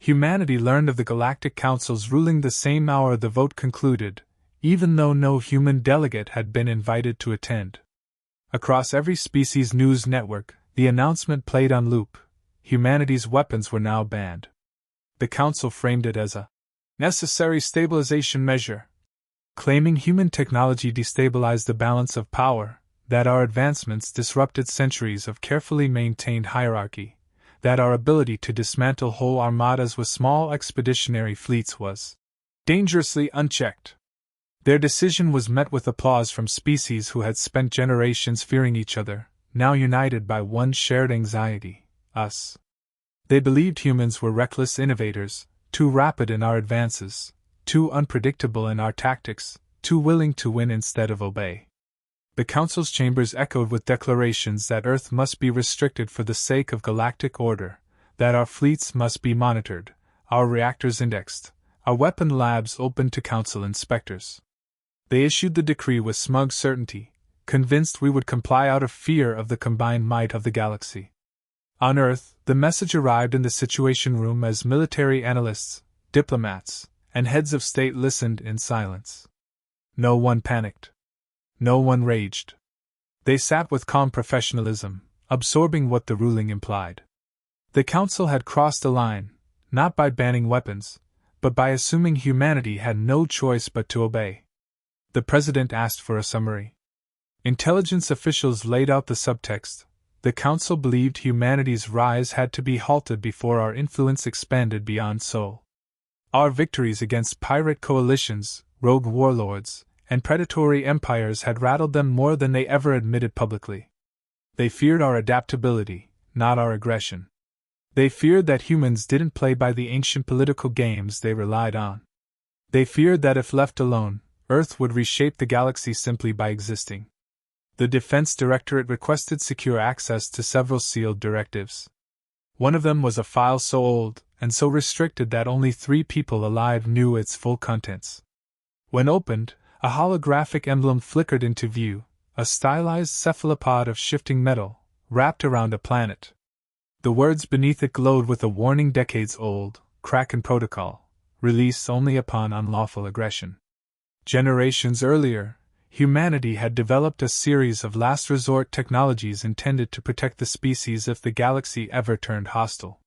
Humanity learned of the Galactic Council's ruling the same hour the vote concluded, even though no human delegate had been invited to attend. Across every species news network, the announcement played on loop: humanity's weapons were now banned. The Council framed it as a necessary stabilization measure, claiming human technology destabilized the balance of power, that our advancements disrupted centuries of carefully maintained hierarchy, that our ability to dismantle whole armadas with small expeditionary fleets was dangerously unchecked. Their decision was met with applause from species who had spent generations fearing each other, now united by one shared anxiety: us. They believed humans were reckless innovators, too rapid in our advances, too unpredictable in our tactics, too willing to win instead of obey. The Council's chambers echoed with declarations that Earth must be restricted for the sake of galactic order, that our fleets must be monitored, our reactors indexed, our weapon labs open to Council inspectors. They issued the decree with smug certainty, convinced we would comply out of fear of the combined might of the galaxy. On Earth, the message arrived in the Situation Room as military analysts, diplomats, and heads of state listened in silence. No one panicked. No one raged. They sat with calm professionalism, absorbing what the ruling implied. The Council had crossed a line, not by banning weapons, but by assuming humanity had no choice but to obey. The President asked for a summary. Intelligence officials laid out the subtext. The Council believed humanity's rise had to be halted before our influence expanded beyond Sol. Our victories against pirate coalitions, rogue warlords, and predatory empires had rattled them more than they ever admitted publicly. They feared our adaptability, not our aggression. They feared that humans didn't play by the ancient political games they relied on. They feared that if left alone, Earth would reshape the galaxy simply by existing. The Defense Directorate requested secure access to several sealed directives. One of them was a file so old and so restricted that only 3 people alive knew its full contents. When opened, a holographic emblem flickered into view, a stylized cephalopod of shifting metal, wrapped around a planet. The words beneath it glowed with a warning: decades old, Kraken protocol, release only upon unlawful aggression. Generations earlier, humanity had developed a series of last-resort technologies intended to protect the species if the galaxy ever turned hostile.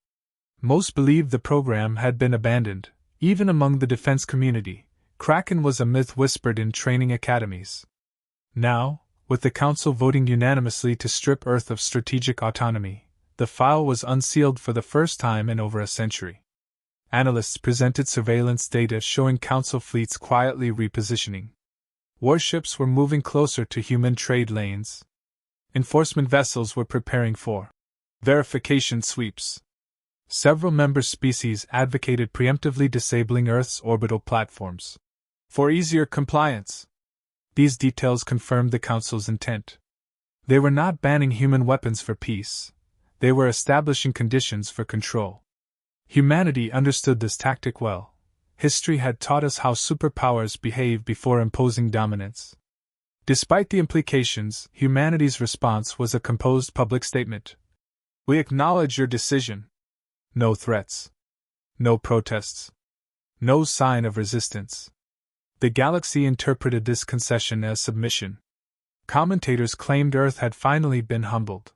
Most believed the program had been abandoned, even among the defense community. Kraken was a myth whispered in training academies. Now, with the Council voting unanimously to strip Earth of strategic autonomy, the file was unsealed for the first time in over a century. Analysts presented surveillance data showing Council fleets quietly repositioning. Warships were moving closer to human trade lanes. Enforcement vessels were preparing for verification sweeps. Several member species advocated preemptively disabling Earth's orbital platforms for easier compliance. These details confirmed the Council's intent. They were not banning human weapons for peace. They were establishing conditions for control. Humanity understood this tactic well. History had taught us how superpowers behave before imposing dominance. Despite the implications, humanity's response was a composed public statement. We acknowledge your decision. No threats. No protests. No sign of resistance. The galaxy interpreted this concession as submission. Commentators claimed Earth had finally been humbled.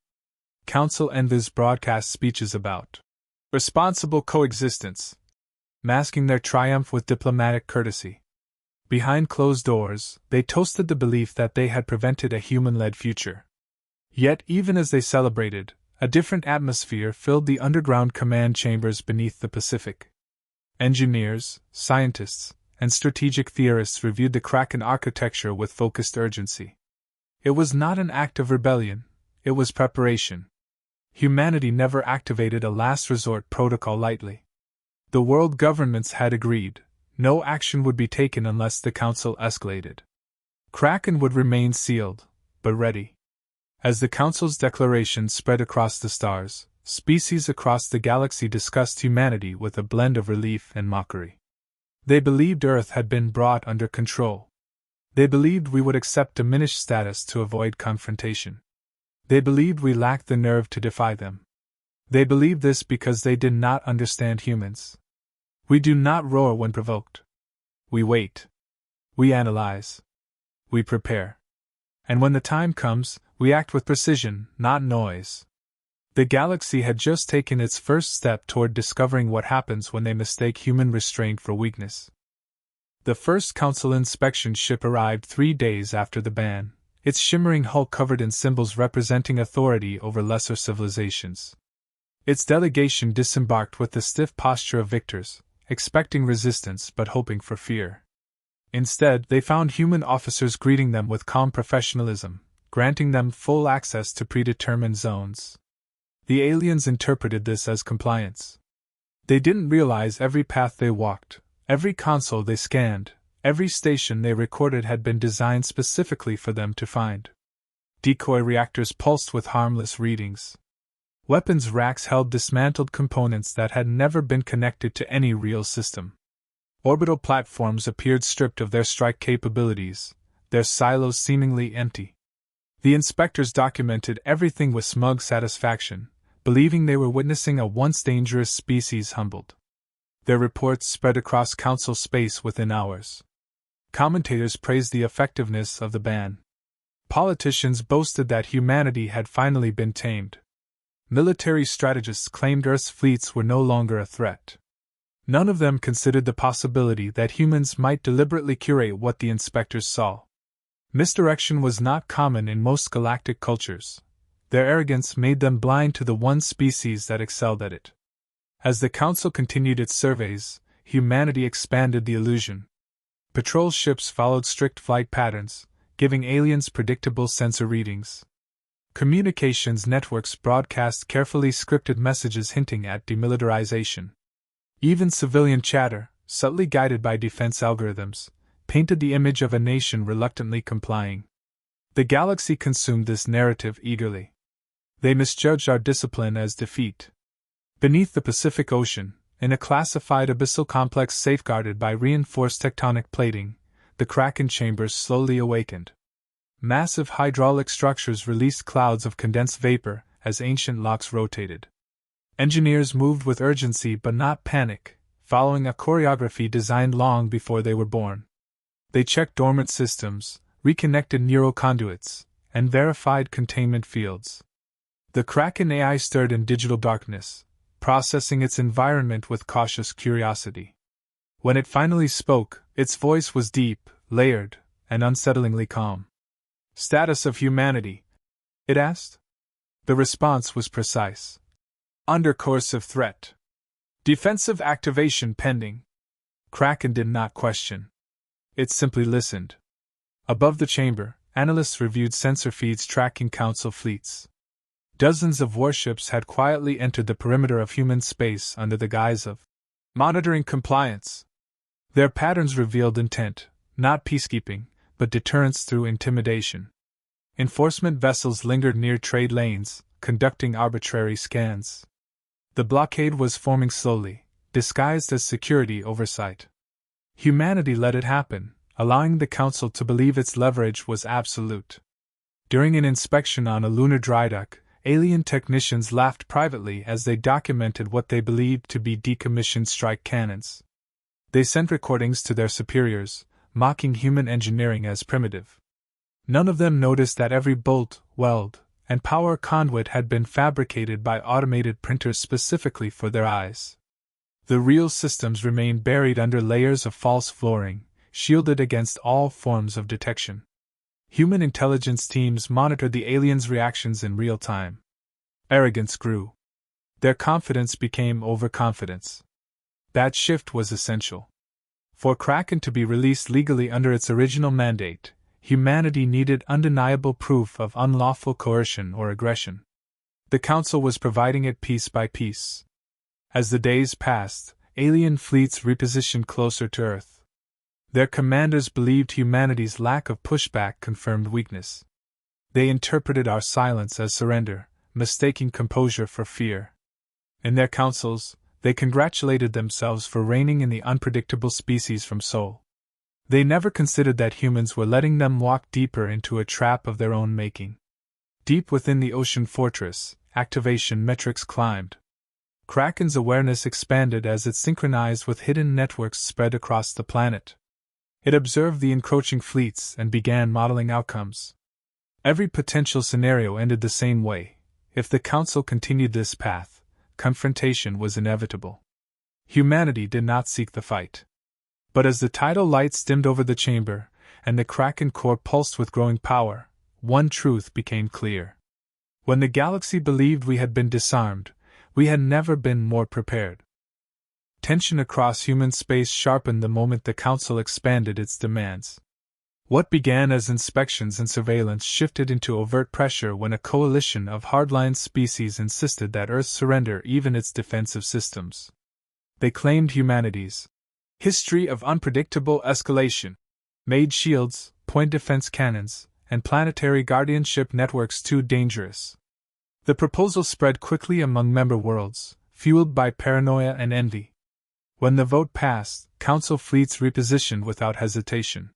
Council envoys broadcast speeches about responsible coexistence, masking their triumph with diplomatic courtesy. Behind closed doors, they toasted the belief that they had prevented a human-led future. Yet, even as they celebrated, a different atmosphere filled the underground command chambers beneath the Pacific. Engineers, scientists, and strategic theorists reviewed the Kraken architecture with focused urgency. It was not an act of rebellion, it was preparation. Humanity never activated a last-resort protocol lightly. The world governments had agreed, no action would be taken unless the Council escalated. Kraken would remain sealed, but ready. As the Council's declaration spread across the stars, species across the galaxy discussed humanity with a blend of relief and mockery. They believed Earth had been brought under control. They believed we would accept diminished status to avoid confrontation. They believed we lacked the nerve to defy them. They believed this because they did not understand humans. We do not roar when provoked. We wait. We analyze. We prepare. And when the time comes, we act with precision, not noise. The galaxy had just taken its first step toward discovering what happens when they mistake human restraint for weakness. The first Council inspection ship arrived 3 days after the ban, its shimmering hull covered in symbols representing authority over lesser civilizations. Its delegation disembarked with the stiff posture of victors, expecting resistance but hoping for fear. Instead, they found human officers greeting them with calm professionalism, granting them full access to predetermined zones. The aliens interpreted this as compliance. They didn't realize every path they walked, every console they scanned, every station they recorded had been designed specifically for them to find. Decoy reactors pulsed with harmless readings. Weapons racks held dismantled components that had never been connected to any real system. Orbital platforms appeared stripped of their strike capabilities, their silos seemingly empty. The inspectors documented everything with smug satisfaction, believing they were witnessing a once dangerous species humbled. Their reports spread across Council space within hours. Commentators praised the effectiveness of the ban. Politicians boasted that humanity had finally been tamed. Military strategists claimed Earth's fleets were no longer a threat. None of them considered the possibility that humans might deliberately curate what the inspectors saw. Misdirection was not common in most galactic cultures. Their arrogance made them blind to the one species that excelled at it. As the Council continued its surveys, humanity expanded the illusion. Patrol ships followed strict flight patterns, giving aliens predictable sensor readings. Communications networks broadcast carefully scripted messages hinting at demilitarization. Even civilian chatter, subtly guided by defense algorithms, painted the image of a nation reluctantly complying. The galaxy consumed this narrative eagerly. They misjudged our discipline as defeat. Beneath the Pacific Ocean, in a classified abyssal complex safeguarded by reinforced tectonic plating, the Kraken chambers slowly awakened. Massive hydraulic structures released clouds of condensed vapor as ancient locks rotated. Engineers moved with urgency but not panic, following a choreography designed long before they were born. They checked dormant systems, reconnected neural conduits, and verified containment fields. The Kraken AI stirred in digital darkness, processing its environment with cautious curiosity. When it finally spoke, its voice was deep, layered, and unsettlingly calm. "Status of humanity?" it asked. The response was precise. "Under course of threat. Defensive activation pending." Kraken did not question. It simply listened. Above the chamber, analysts reviewed sensor feeds tracking Council fleets. Dozens of warships had quietly entered the perimeter of human space under the guise of monitoring compliance. Their patterns revealed intent, not peacekeeping, but deterrence through intimidation. Enforcement vessels lingered near trade lanes, conducting arbitrary scans. The blockade was forming slowly, disguised as security oversight. Humanity let it happen, allowing the Council to believe its leverage was absolute. During an inspection on a lunar drydock, alien technicians laughed privately as they documented what they believed to be decommissioned strike cannons. They sent recordings to their superiors, mocking human engineering as primitive. None of them noticed that every bolt, weld, and power conduit had been fabricated by automated printers specifically for their eyes. The real systems remained buried under layers of false flooring, shielded against all forms of detection. Human intelligence teams monitored the aliens' reactions in real time. Arrogance grew. Their confidence became overconfidence. That shift was essential. For Kraken to be released legally under its original mandate, humanity needed undeniable proof of unlawful coercion or aggression. The Council was providing it piece by piece. As the days passed, alien fleets repositioned closer to Earth. Their commanders believed humanity's lack of pushback confirmed weakness. They interpreted our silence as surrender, mistaking composure for fear. In their councils, they congratulated themselves for reigning in the unpredictable species from Sol. They never considered that humans were letting them walk deeper into a trap of their own making. Deep within the ocean fortress, activation metrics climbed. Kraken's awareness expanded as it synchronized with hidden networks spread across the planet. It observed the encroaching fleets and began modeling outcomes. Every potential scenario ended the same way. If the Council continued this path, confrontation was inevitable. Humanity did not seek the fight. But as the tidal lights dimmed over the chamber, and the Kraken core pulsed with growing power, one truth became clear. When the galaxy believed we had been disarmed, we had never been more prepared. Tension across human space sharpened the moment the Council expanded its demands. What began as inspections and surveillance shifted into overt pressure when a coalition of hardline species insisted that Earth surrender even its defensive systems. They claimed humanity's history of unpredictable escalation made shields, point defense cannons, and planetary guardianship networks too dangerous. The proposal spread quickly among member worlds, fueled by paranoia and envy. When the vote passed, Council fleets repositioned without hesitation.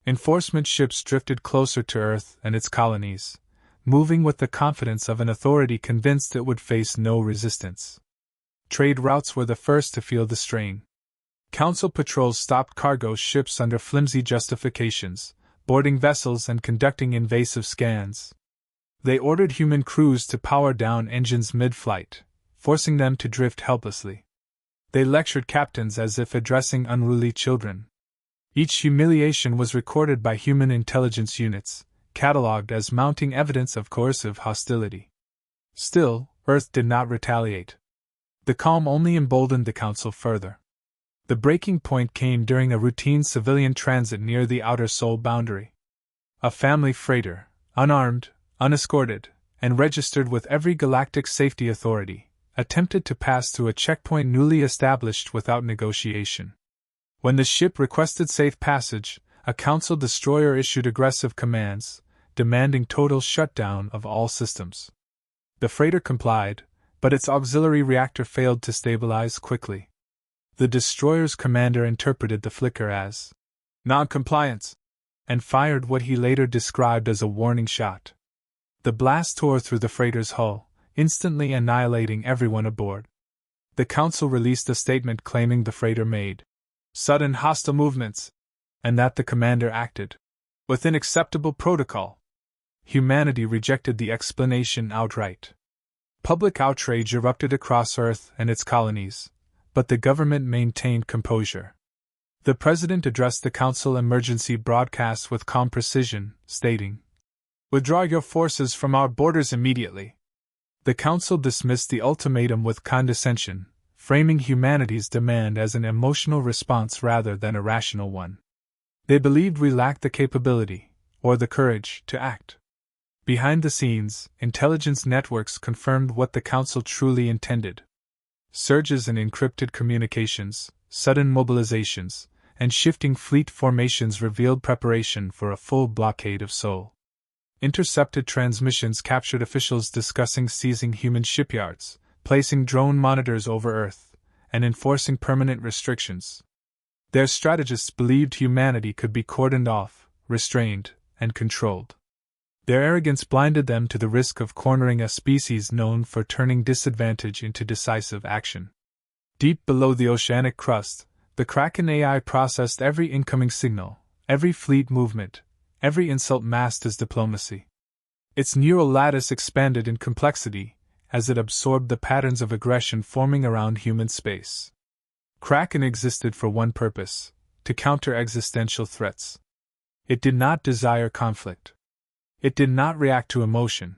Enforcement ships drifted closer to Earth and its colonies, moving with the confidence of an authority convinced it would face no resistance. Trade routes were the first to feel the strain. Council patrols stopped cargo ships under flimsy justifications, boarding vessels and conducting invasive scans. They ordered human crews to power down engines mid-flight, forcing them to drift helplessly. They lectured captains as if addressing unruly children. Each humiliation was recorded by human intelligence units, catalogued as mounting evidence of coercive hostility. Still, Earth did not retaliate. The calm only emboldened the Council further. The breaking point came during a routine civilian transit near the outer Sol boundary. A family freighter, unarmed, unescorted, and registered with every galactic safety authority, attempted to pass through a checkpoint newly established without negotiation. When the ship requested safe passage, a Council destroyer issued aggressive commands, demanding total shutdown of all systems. The freighter complied, but its auxiliary reactor failed to stabilize quickly. The destroyer's commander interpreted the flicker as non-compliance and fired what he later described as a warning shot. The blast tore through the freighter's hull, instantly annihilating everyone aboard. The Council released a statement claiming the freighter made sudden hostile movements, and that the commander acted within acceptable protocol. Humanity rejected the explanation outright. Public outrage erupted across Earth and its colonies, but the government maintained composure. The President addressed the Council emergency broadcast with calm precision, stating, "Withdraw your forces from our borders immediately." The Council dismissed the ultimatum with condescension, framing humanity's demand as an emotional response rather than a rational one. They believed we lacked the capability, or the courage, to act. Behind the scenes, intelligence networks confirmed what the Council truly intended. Surges in encrypted communications, sudden mobilizations, and shifting fleet formations revealed preparation for a full blockade of Sol. Intercepted transmissions captured officials discussing seizing human shipyards, placing drone monitors over Earth, and enforcing permanent restrictions. Their strategists believed humanity could be cordoned off, restrained, and controlled. Their arrogance blinded them to the risk of cornering a species known for turning disadvantage into decisive action. Deep below the oceanic crust, the Kraken AI processed every incoming signal, every fleet movement, every insult masked as diplomacy. Its neural lattice expanded in complexity as it absorbed the patterns of aggression forming around human space. Kraken existed for one purpose: to counter existential threats. It did not desire conflict. It did not react to emotion.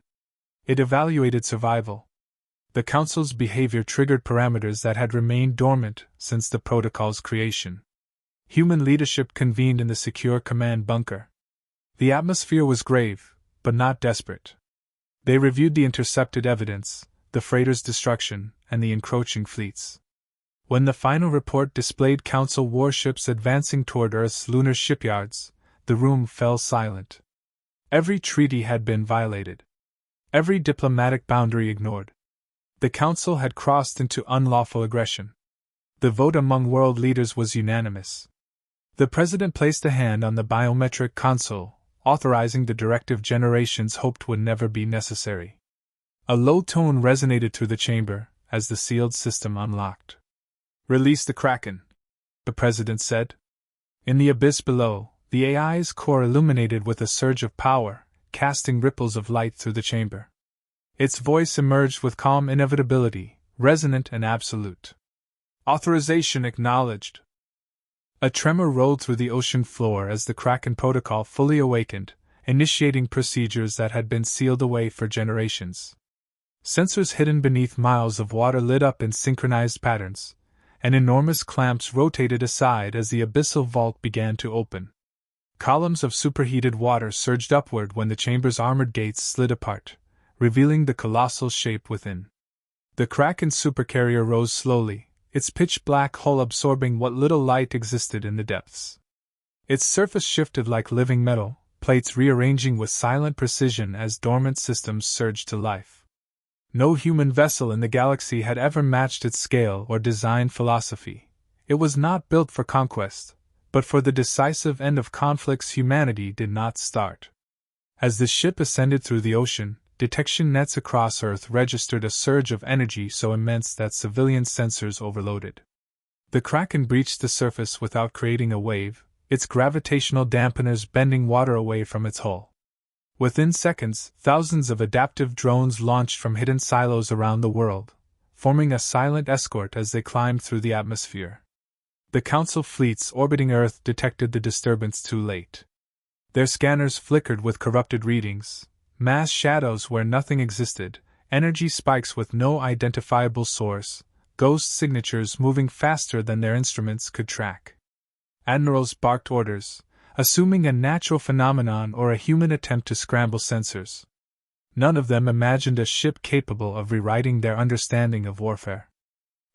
It evaluated survival. The Council's behavior triggered parameters that had remained dormant since the protocol's creation. Human leadership convened in the secure command bunker. The atmosphere was grave, but not desperate. They reviewed the intercepted evidence, the freighter's destruction, and the encroaching fleets. When the final report displayed Council warships advancing toward Earth's lunar shipyards, the room fell silent. Every treaty had been violated. Every diplomatic boundary ignored. The Council had crossed into unlawful aggression. The vote among world leaders was unanimous. The President placed a hand on the biometric console, authorizing the directive generations hoped would never be necessary. A low tone resonated through the chamber, as the sealed system unlocked. "Release the Kraken," the president said. In the abyss below, the AI's core illuminated with a surge of power, casting ripples of light through the chamber. Its voice emerged with calm inevitability, resonant and absolute. "Authorization acknowledged." A tremor rolled through the ocean floor as the Kraken protocol fully awakened, initiating procedures that had been sealed away for generations. Sensors hidden beneath miles of water lit up in synchronized patterns, and enormous clamps rotated aside as the abyssal vault began to open. Columns of superheated water surged upward when the chamber's armored gates slid apart, revealing the colossal shape within. The Kraken's supercarrier rose slowly, its pitch-black hull absorbing what little light existed in the depths. Its surface shifted like living metal, plates rearranging with silent precision as dormant systems surged to life. No human vessel in the galaxy had ever matched its scale or design philosophy. It was not built for conquest, but for the decisive end of conflicts humanity did not start. As the ship ascended through the ocean, detection nets across Earth registered a surge of energy so immense that civilian sensors overloaded. The Kraken breached the surface without creating a wave, its gravitational dampeners bending water away from its hull. Within seconds, thousands of adaptive drones launched from hidden silos around the world, forming a silent escort as they climbed through the atmosphere. The Council fleets orbiting Earth detected the disturbance too late. Their scanners flickered with corrupted readings, mass shadows where nothing existed, energy spikes with no identifiable source, ghost signatures moving faster than their instruments could track. Admirals barked orders, assuming a natural phenomenon or a human attempt to scramble sensors. None of them imagined a ship capable of rewriting their understanding of warfare.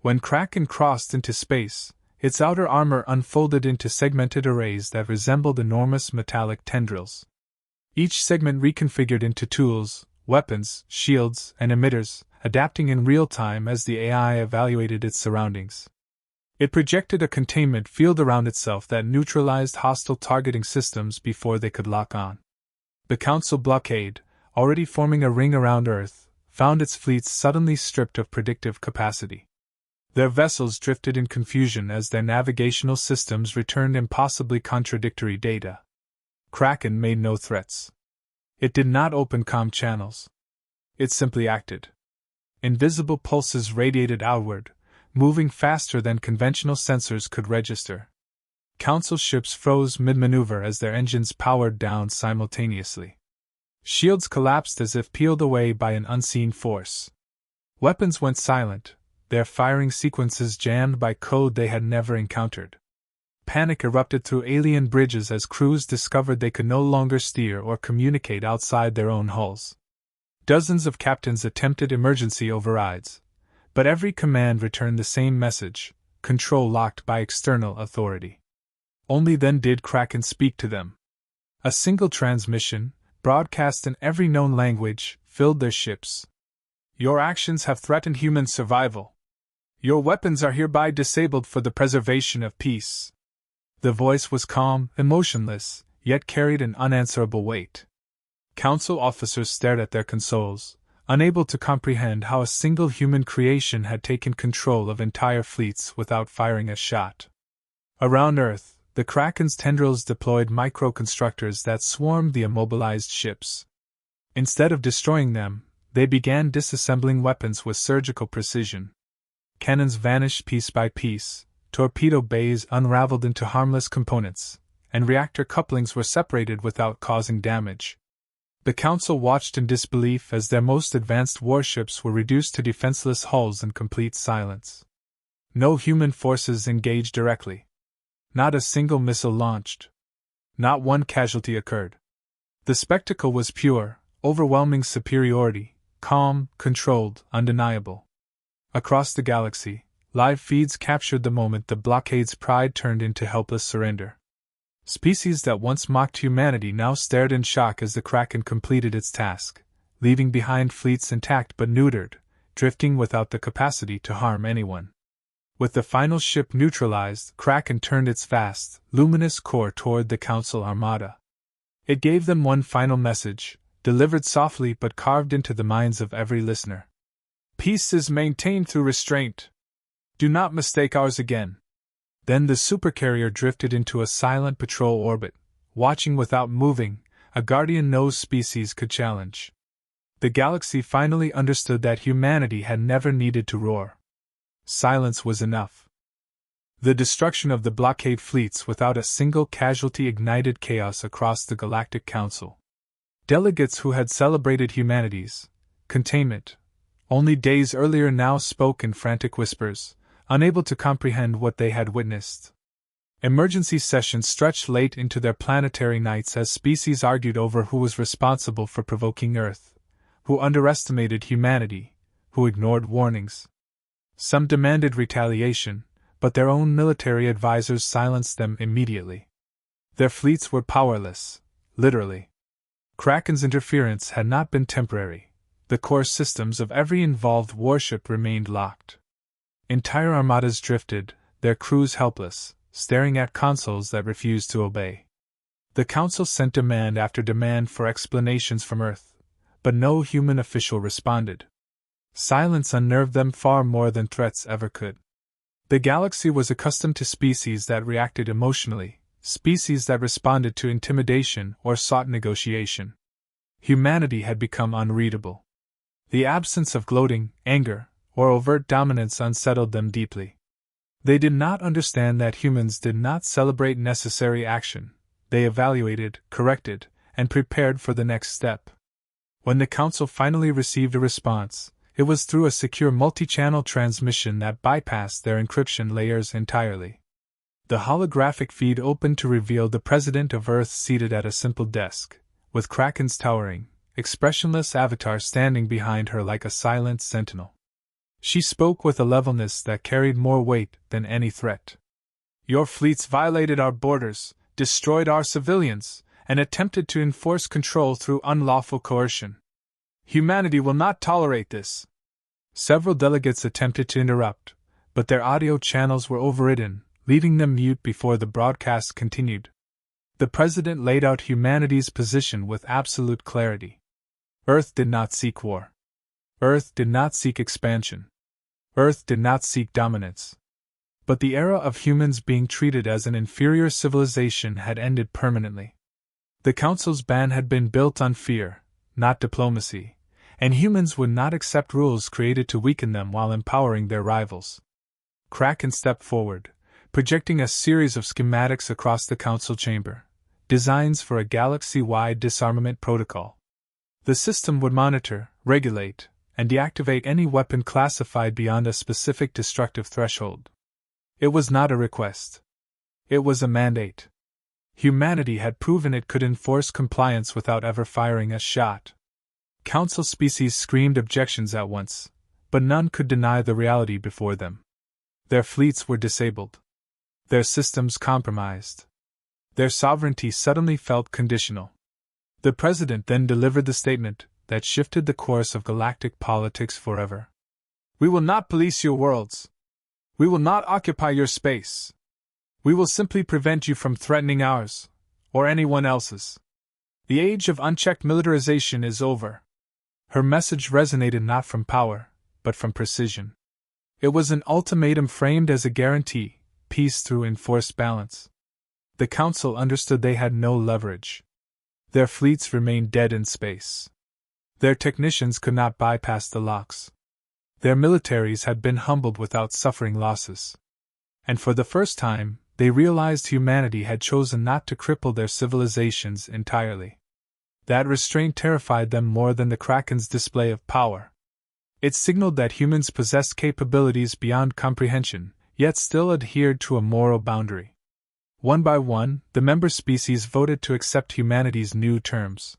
When Kraken crossed into space, its outer armor unfolded into segmented arrays that resembled enormous metallic tendrils. Each segment reconfigured into tools, weapons, shields, and emitters, adapting in real time as the AI evaluated its surroundings. It projected a containment field around itself that neutralized hostile targeting systems before they could lock on. The Council blockade, already forming a ring around Earth, found its fleets suddenly stripped of predictive capacity. Their vessels drifted in confusion as their navigational systems returned impossibly contradictory data. Kraken made no threats. It did not open comm channels. It simply acted. Invisible pulses radiated outward, moving faster than conventional sensors could register. Council ships froze mid-maneuver as their engines powered down simultaneously. Shields collapsed as if peeled away by an unseen force. Weapons went silent, their firing sequences jammed by code they had never encountered. Panic erupted through alien bridges as crews discovered they could no longer steer or communicate outside their own hulls. Dozens of captains attempted emergency overrides, but every command returned the same message: control locked by external authority. Only then did Kraken speak to them. A single transmission, broadcast in every known language, filled their ships. "Your actions have threatened human survival. Your weapons are hereby disabled for the preservation of peace." The voice was calm, emotionless, yet carried an unanswerable weight. Council officers stared at their consoles, unable to comprehend how a single human creation had taken control of entire fleets without firing a shot. Around Earth, the Kraken's tendrils deployed microconstructors that swarmed the immobilized ships. Instead of destroying them, they began disassembling weapons with surgical precision. Cannons vanished piece by piece, torpedo bays unraveled into harmless components, and reactor couplings were separated without causing damage. The Council watched in disbelief as their most advanced warships were reduced to defenseless hulls in complete silence. No human forces engaged directly. Not a single missile launched. Not one casualty occurred. The spectacle was pure, overwhelming superiority, calm, controlled, undeniable. Across the galaxy, live feeds captured the moment the blockade's pride turned into helpless surrender. Species that once mocked humanity now stared in shock as the Kraken completed its task, leaving behind fleets intact but neutered, drifting without the capacity to harm anyone. With the final ship neutralized, Kraken turned its vast, luminous core toward the Council armada. It gave them one final message, delivered softly but carved into the minds of every listener. Peace is maintained through restraint. Do not mistake ours again. Then the supercarrier drifted into a silent patrol orbit, watching without moving, a guardian no species could challenge. The galaxy finally understood that humanity had never needed to roar. Silence was enough. The destruction of the blockade fleets without a single casualty ignited chaos across the Galactic Council. Delegates who had celebrated humanity's containment only days earlier now spoke in frantic whispers, unable to comprehend what they had witnessed. Emergency sessions stretched late into their planetary nights as species argued over who was responsible for provoking Earth, who underestimated humanity, who ignored warnings. Some demanded retaliation, but their own military advisors silenced them immediately. Their fleets were powerless, literally. Kraken's interference had not been temporary. The core systems of every involved warship remained locked. Entire armadas drifted, their crews helpless, staring at consoles that refused to obey. The Council sent demand after demand for explanations from Earth, but no human official responded. Silence unnerved them far more than threats ever could. The galaxy was accustomed to species that reacted emotionally, species that responded to intimidation or sought negotiation. Humanity had become unreadable. The absence of gloating, anger, or overt dominance unsettled them deeply. They did not understand that humans did not celebrate necessary action. They evaluated, corrected, and prepared for the next step. When the Council finally received a response, it was through a secure multi-channel transmission that bypassed their encryption layers entirely. The holographic feed opened to reveal the President of Earth seated at a simple desk, with Kraken's towering, expressionless avatar standing behind her like a silent sentinel. She spoke with a levelness that carried more weight than any threat. Your fleets violated our borders, destroyed our civilians, and attempted to enforce control through unlawful coercion. Humanity will not tolerate this. Several delegates attempted to interrupt, but their audio channels were overridden, leaving them mute before the broadcast continued. The President laid out humanity's position with absolute clarity. Earth did not seek war. Earth did not seek expansion. Earth did not seek dominance. But the era of humans being treated as an inferior civilization had ended permanently. The Council's ban had been built on fear, not diplomacy, and humans would not accept rules created to weaken them while empowering their rivals. Kraken stepped forward, projecting a series of schematics across the Council chamber, designs for a galaxy-wide disarmament protocol. The system would monitor, regulate, and deactivate any weapon classified beyond a specific destructive threshold. It was not a request. It was a mandate. Humanity had proven it could enforce compliance without ever firing a shot. Council species screamed objections at once, but none could deny the reality before them. Their fleets were disabled. Their systems compromised. Their sovereignty suddenly felt conditional. The President then delivered the statement that shifted the course of galactic politics forever. We will not police your worlds. We will not occupy your space. We will simply prevent you from threatening ours, or anyone else's. The age of unchecked militarization is over. Her message resonated not from power, but from precision. It was an ultimatum framed as a guarantee, peace through enforced balance. The Council understood they had no leverage. Their fleets remained dead in space. Their technicians could not bypass the locks. Their militaries had been humbled without suffering losses. And for the first time, they realized humanity had chosen not to cripple their civilizations entirely. That restraint terrified them more than the Kraken's display of power. It signaled that humans possessed capabilities beyond comprehension, yet still adhered to a moral boundary. One by one, the member species voted to accept humanity's new terms.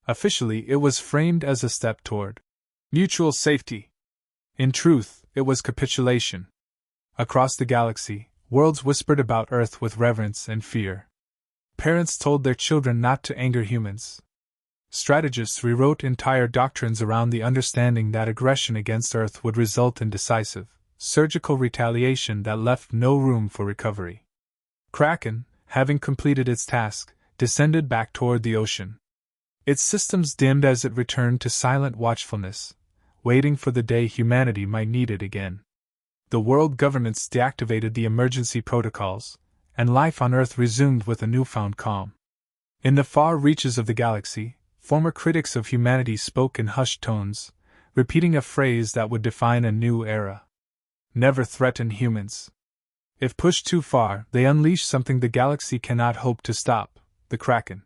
Officially, it was framed as a step toward mutual safety. In truth, it was capitulation. Across the galaxy, worlds whispered about Earth with reverence and fear. Parents told their children not to anger humans. Strategists rewrote entire doctrines around the understanding that aggression against Earth would result in decisive, surgical retaliation that left no room for recovery. Kraken, having completed its task, descended back toward the ocean. Its systems dimmed as it returned to silent watchfulness, waiting for the day humanity might need it again. The world governments deactivated the emergency protocols, and life on Earth resumed with a newfound calm. In the far reaches of the galaxy, former critics of humanity spoke in hushed tones, repeating a phrase that would define a new era. Never threaten humans. If pushed too far, they unleash something the galaxy cannot hope to stop, the Kraken.